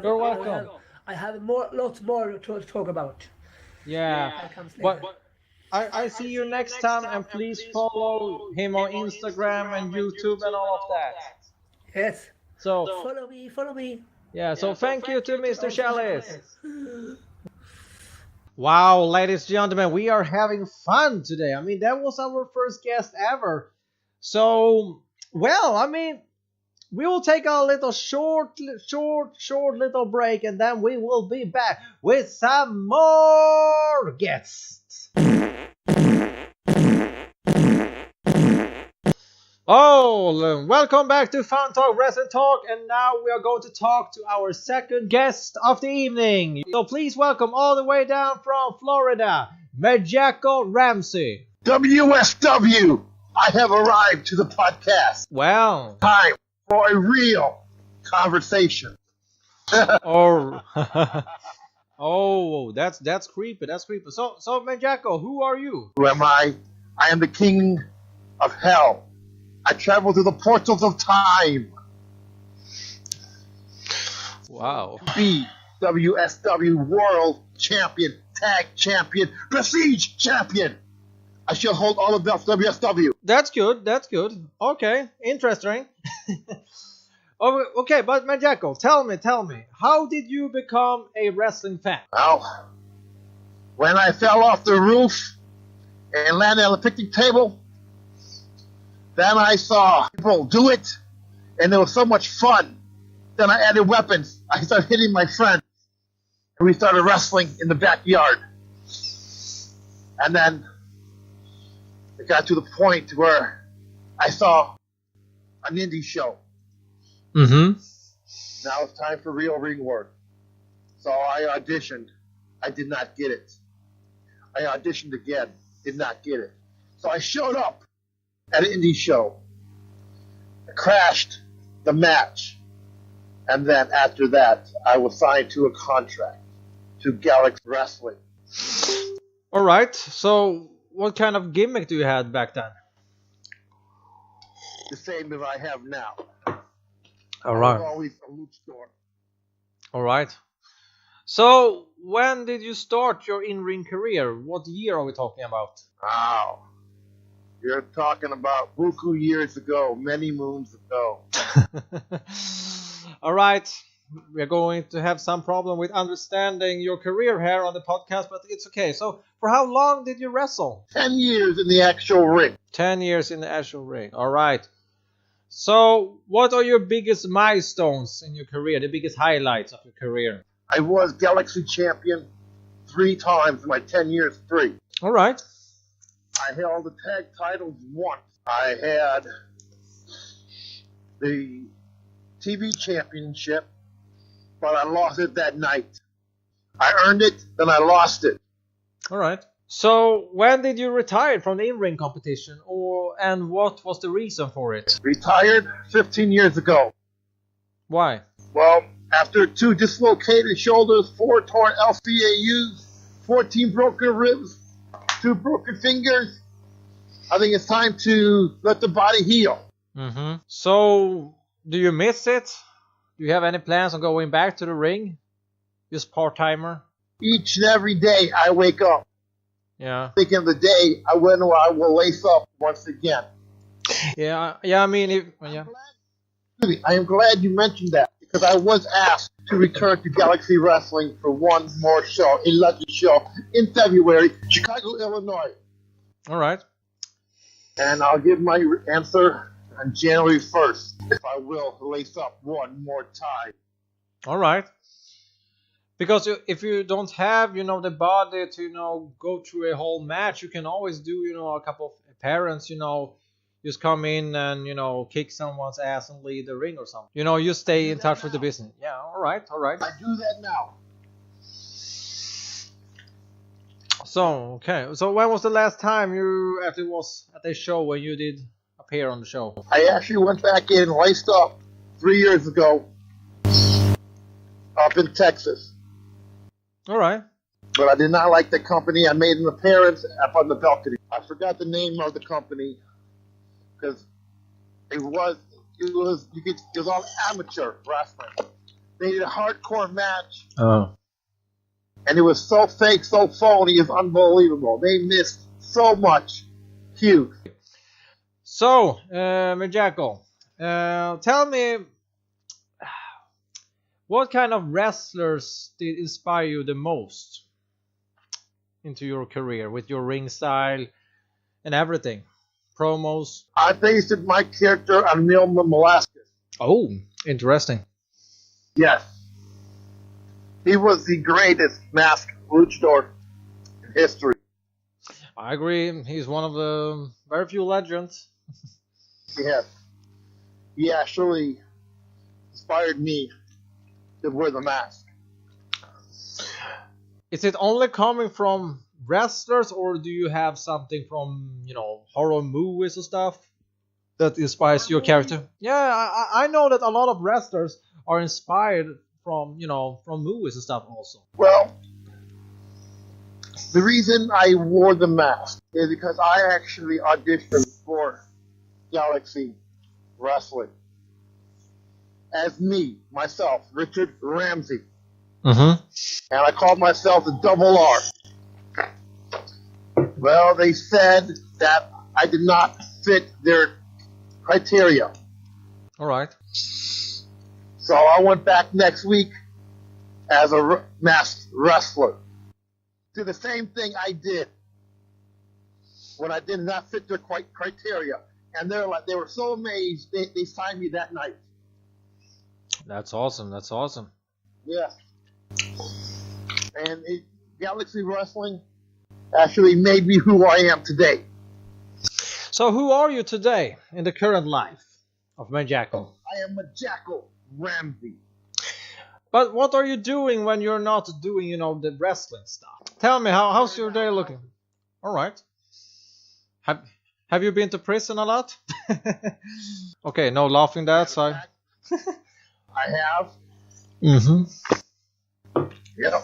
You're welcome. I have lots more to talk about. Yeah, That comes but later. I see you next time, and please follow him on Instagram and YouTube and all of that. Yes. So, Follow me. yeah, so thank you to Mr. Chalice. Wow, ladies and gentlemen, we are having fun today. I mean, that was our first guest ever. So, well, I mean, we will take a little short little break, and then we will be back with some more guests. Oh, welcome back to FunTalk Wrestling Talk, and now we are going to talk to our second guest of the evening. So please welcome all the way down from Florida, Majako Ramsey. WSW, I have arrived to the podcast. Well, Time for a real conversation. oh, oh, that's creepy. That's creepy. So Majako, who are you? Who am I? I am the king of hell. I travel through the portals of time. Wow. Be WSW World Champion, Tag Champion, Prestige Champion. I shall hold all of WSW. That's good. That's good. Okay, interesting. Okay, but Majako, tell me, how did you become a wrestling fan? Well, when I fell off the roof and landed on the picnic table, then I saw people do it, and it was so much fun. Then I added weapons. I started hitting my friend, and we started wrestling in the backyard. And then it got to the point where I saw an indie show. Mm-hmm. Now it's time for real ring work. So I auditioned. I did not get it. I auditioned again. Did not get it. So I showed up at an indie show. crashed the match. And then after that, I was signed to a contract to Galaxy Wrestling. All right. So, what kind of gimmick do you had back then? The same as I have now. All I right. was always a luchador. All right. So, when did you start your in-ring career? What year are we talking about? Wow. You're talking about buku years ago, many moons ago. All right. We're going to have some problem with understanding your career here on the podcast, but it's okay. So, for how long did you wrestle? 10 years in the actual ring. 10 years in the actual ring. All right. So, what are your biggest milestones in your career, the biggest highlights of your career? I was Galaxy Champion 3 times in my 10 years free. All right. I held the tag titles once. I had the TV championship, but I lost it that night. I earned it, then I lost it. All right. So, when did you retire from the in-ring competition, and what was the reason for it? Retired 15 years ago. Why? Well, after 2 dislocated shoulders, 4 torn LCAUs, 14 broken ribs, 2 broken fingers, I think it's time to let the body heal. Mm-hmm. So, do you miss it? Do you have any plans on going back to the ring? Just part-timer? Each and every day I wake up Yeah. thinking of the day I will lace up once again. Yeah, I mean, yeah. I am glad you mentioned that because I was asked to return to Galaxy Wrestling for one more show, a legend show, in February, Chicago, Illinois. All right. And I'll give my answer on January 1st if I will lace up one more time. All right. Because if you don't have, the body to, go through a whole match, you can always do, a couple of appearances, just come in and, kick someone's ass and leave the ring or something. You stay in touch with the business. Yeah, all right. I do that now. So, okay. So when was the last time you actually was at a show when you did appear on the show? I actually went back in and laced up 3 years ago up in Texas. All right. But I did not like the company. I made an appearance up on the balcony. I forgot the name of the company because it was all amateur wrestling. They did a hardcore match. Oh. And it was so fake, so phony, it's unbelievable. They missed so much. Huge. So, Jackal, tell me, what kind of wrestlers did inspire you the most into your career with your ring style and everything? Promos? I based my character on Milma Velasquez. Oh, interesting. Yes. He was the greatest masked luchador in history. I agree. He's one of the very few legends. Yes. He actually inspired me to wear the mask. Is it only coming from wrestlers, or do you have something from, horror movies and stuff that inspires your character? Yeah, I know that a lot of wrestlers are inspired from, from movies and stuff also. Well, the reason I wore the mask is because I actually auditioned for Galaxy Wrestling as me, myself, Richard Ramsey. Mm-hmm. And I called myself the Double R. Well, they said that I did not fit their criteria. All right. So I went back next week as a masked wrestler. Do the same thing I did when I did not fit their criteria. And they were so amazed, they signed me that night. That's awesome. That's awesome. Yeah. And Galaxy Wrestling actually made me who I am today. So who are you today in the current life of Jackal? I am a Jackal Ramsey. But what are you doing when you're not doing, the wrestling stuff? Tell me, how's your day looking? All right. Have you been to prison a lot? Okay, no laughing that side. I have. Mm-hmm. Yep.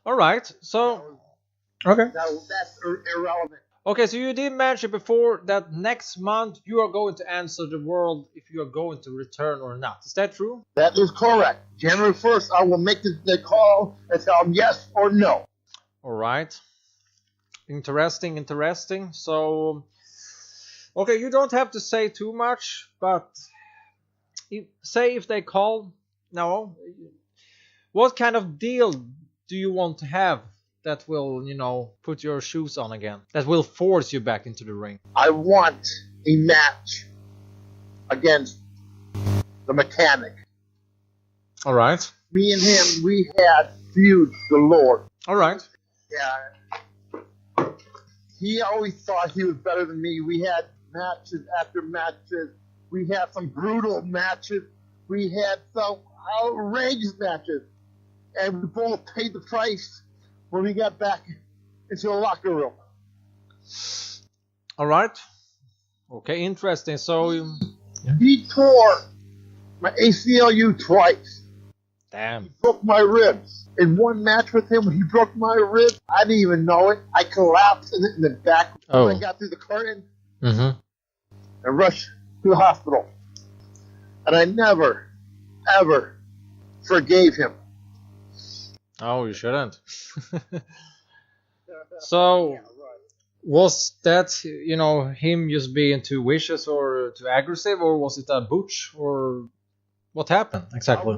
All right. So okay. That's irrelevant. Okay, so you did mention before that next month you are going to answer the world if you are going to return or not. Is that true? That is correct. January 1st, I will make the call and tell them yes or no. All right. Interesting, interesting. So, okay, you don't have to say too much, but say if they call, no, what kind of deal do you want to have that will, put your shoes on again? That will force you back into the ring? I want a match against the mechanic. All right. Me and him, we had feuds galore. All right. Yeah. He always thought he was better than me. We had matches after matches. We had some brutal matches. We had some outrageous matches. And we both paid the price when we got back into the locker room. All right. Okay, interesting. So he tore my ACLU twice. Damn. He broke my ribs. In one match with him, when he broke my ribs, I didn't even know it. I collapsed in the back when I got through the curtain and rushed to the hospital. And I never, ever forgave him. Oh, you shouldn't. So, was that, him just being too vicious or too aggressive, or was it a butch, or what happened exactly?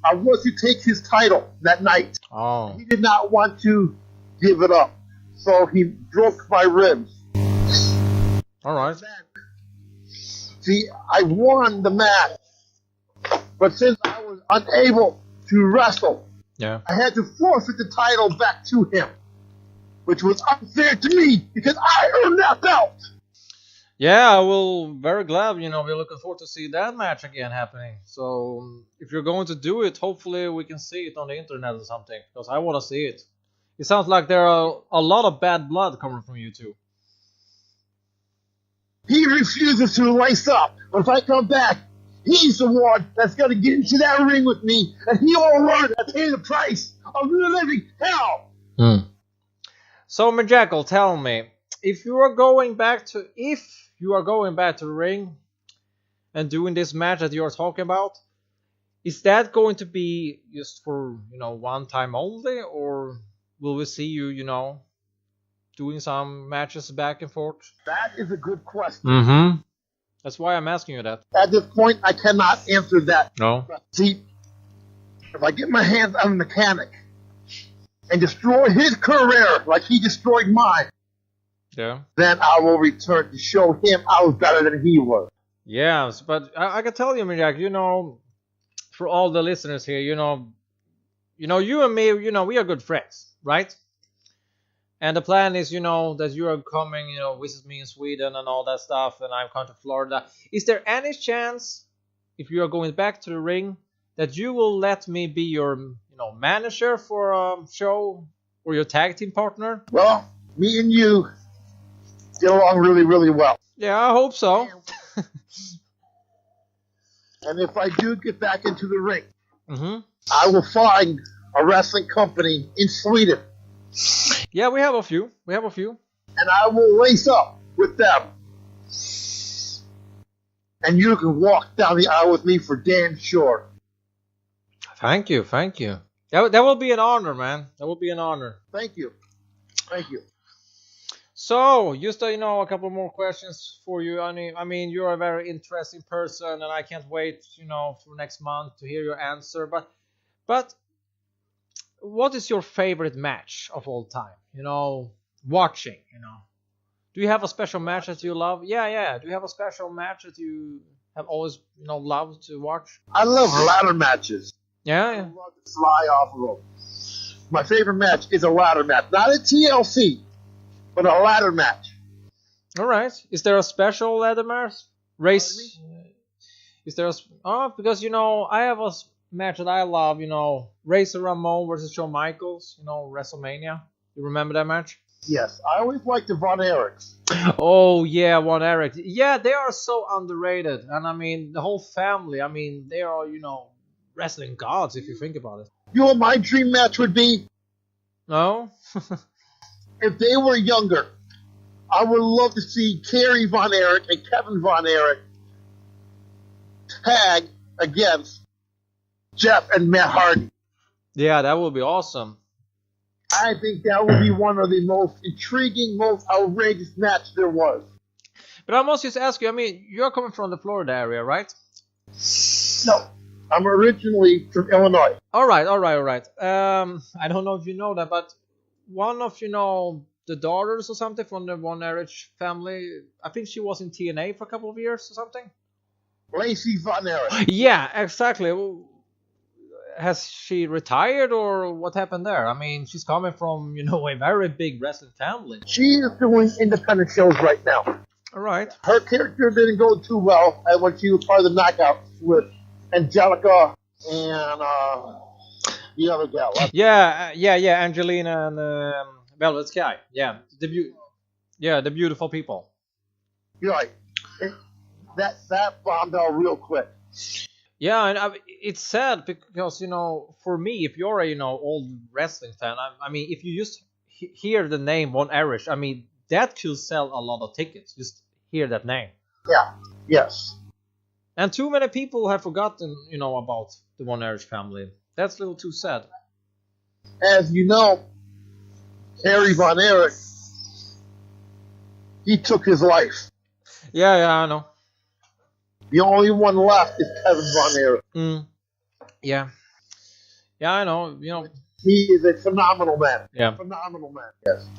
I was to take his title that night. Oh. He did not want to give it up, so he broke my ribs. All right. See, I won the match, but since I was unable to wrestle, I had to forfeit the title back to him, which was unfair to me because I earned that belt. Yeah, well, very glad, we're looking forward to see that match again happening. So, if you're going to do it, hopefully we can see it on the internet or something, because I want to see it. It sounds like there are a lot of bad blood coming from you two. He refuses to lace up, but if I come back, he's the one that's going to get into that ring with me, and he will learn to pay the price of living hell. So, Majackal, tell me, if you are going back to the ring and doing this match that you are talking about, is that going to be just for, one time only, or will we see you, doing some matches back and forth? That is a good question. That's why I'm asking you that. At this point, I cannot answer that. No. See, if I get my hands on a mechanic and destroy his career like he destroyed mine, then I will return to show him I was better than he was. Yes, but I can tell you, Mijak, for all the listeners here, you and me, we are good friends, right? And the plan is, that you are coming, visit me in Sweden and all that stuff, and I'm coming to Florida. Is there any chance, if you are going back to the ring, that you will let me be your, manager for a show or your tag team partner? Well, me and you get along really, really well. Yeah, I hope so. And if I do get back into the ring, I will find a wrestling company in Sweden. Yeah, we have a few. And I will lace up with them. And you can walk down the aisle with me for damn sure. Thank you. That will be an honor, man. That will be an honor. Thank you. So, just a couple more questions for you. I mean, you're a very interesting person, and I can't wait, for next month to hear your answer. But what is your favorite match of all time? Watching. Do you have a special match that you love? Yeah. Do you have a special match that you have always, loved to watch? I love ladder matches. Yeah. I love to fly off of them. My favorite match is a ladder match, not a TLC. But a ladder match. All right. Is there a special ladder match? Race? Is there because, I have a match that I love, Razor Ramon versus Shawn Michaels, WrestleMania. You remember that match? Yes, I always liked the Von Erichs. Oh yeah, One Eric. Yeah, they are so underrated, and I mean the whole family. I mean they are wrestling gods if you think about it. You know what my dream match would be? No. If they were younger, I would love to see Kerry Von Erich and Kevin Von Erich tag against Jeff and Matt Hardy. Yeah, that would be awesome. I think that would be one of the most intriguing, most outrageous matches there was. But I must just ask you. I mean, you're coming from the Florida area, right? No, I'm originally from Illinois. All right, all right, all right. I don't know if you know that, but one of the daughters or something from the Von Erich family, I think she was in TNA for a couple of years or something. Lacey Von Erich. Yeah, exactly. Has she retired or what happened there? I mean, she's coming from a very big wrestling family. She is doing independent shows right now. All right. Her character didn't go too well when she was part of the Knockouts with Angelica and the other gal. Yeah, Angelina and Velvet Sky. Yeah, the beautiful people. You're right. That bombed out real quick. Yeah, and it's sad because for me, if you're a old wrestling fan, I mean, if you just hear the name Von Erich, I mean, that could sell a lot of tickets. Just hear that name. Yeah. Yes. And too many people have forgotten, about the Von Erich family. That's a little too sad. As you know, Harry Von Erich, he took his life. Yeah, I know. The only one left is Kevin Von Erich. Yeah, I know. He is a phenomenal man. Yeah. Phenomenal man. Yes.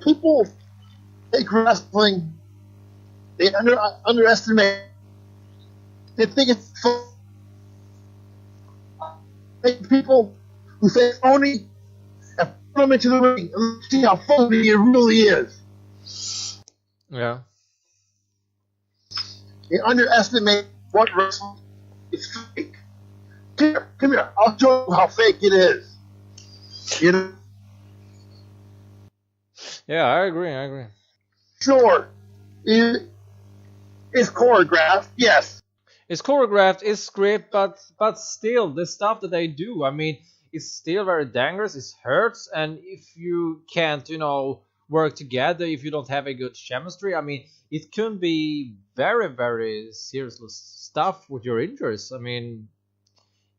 People take wrestling. They underestimate. They think it's fun. Take people who say phony and put them into the ring and see how phony it really is. Yeah. They underestimate what wrestling is fake. Come here. I'll show you how fake it is. Yeah, I agree. Sure, it's choreographed. Yes. It's choreographed, it's script, but still, the stuff that they do, I mean, it's still very dangerous. It hurts, and if you can't, work together, if you don't have a good chemistry, I mean, it can be very, very serious stuff with your injuries. I mean,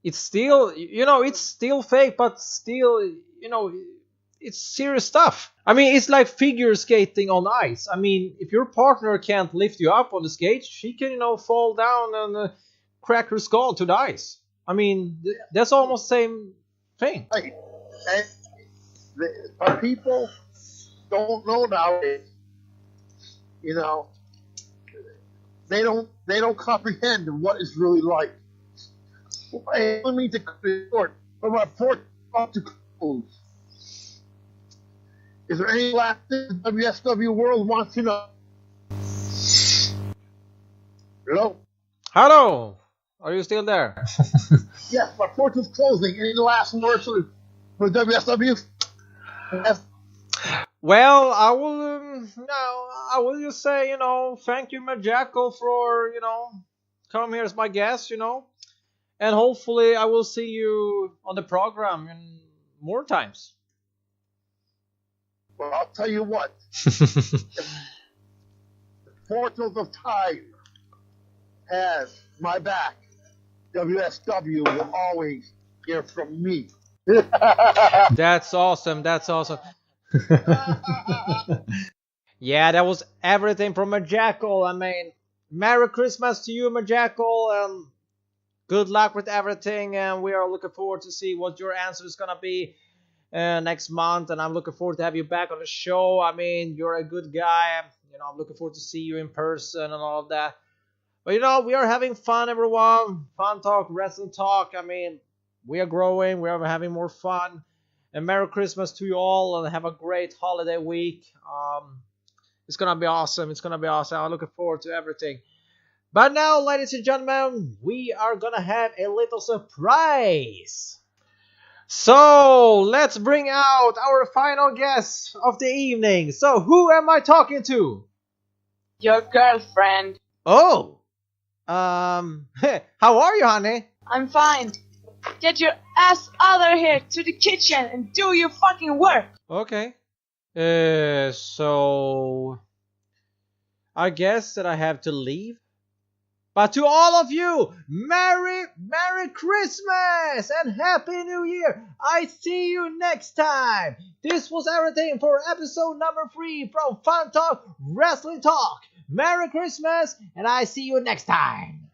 it's still, it's still fake, but still, it's serious stuff. I mean, it's like figure skating on ice. I mean, if your partner can't lift you up on the skates, she can, fall down and crack her skull to the ice. I mean, that's almost the same thing. Right. And people don't know nowadays. They don't comprehend what it's really like. I don't mean to cut it short, but my port about to close. Is there any last thing the WSW world wants to know? Hello? Are you still there? Yes, my portal's closing. Any last words for WSW? Yes. Well, I will just say, thank you, Matt Jackal, for, come here as my guest, and hopefully I will see you on the program in more times. Well, I'll tell you what. The portals of time has my back. WSW will always hear from me. That's awesome. Yeah, that was everything from Majackal. I mean, Merry Christmas to you, Majackal, and good luck with everything. And we are looking forward to see what your answer is gonna be next month. And I'm looking forward to have you back on the show. I mean, you're a good guy. I'm looking forward to see you in person and all of that. But we are having fun, everyone. Fun talk, wrestling talk. I mean, we are growing. We are having more fun. And Merry Christmas to you all, and have a great holiday week. It's gonna be awesome. I'm looking forward to everything. But now, ladies and gentlemen, we are gonna have a little surprise. So let's bring out our final guest of the evening. So who am I talking to? Your girlfriend. Oh, how are you, honey? I'm fine. Get your ass out of here to the kitchen and do your fucking work. Okay. So I guess that I have to leave. But to all of you, Merry Christmas and Happy New Year! I see you next time. This was everything for episode number 3 from FunTalk Wrestling Talk. Merry Christmas, and I see you next time.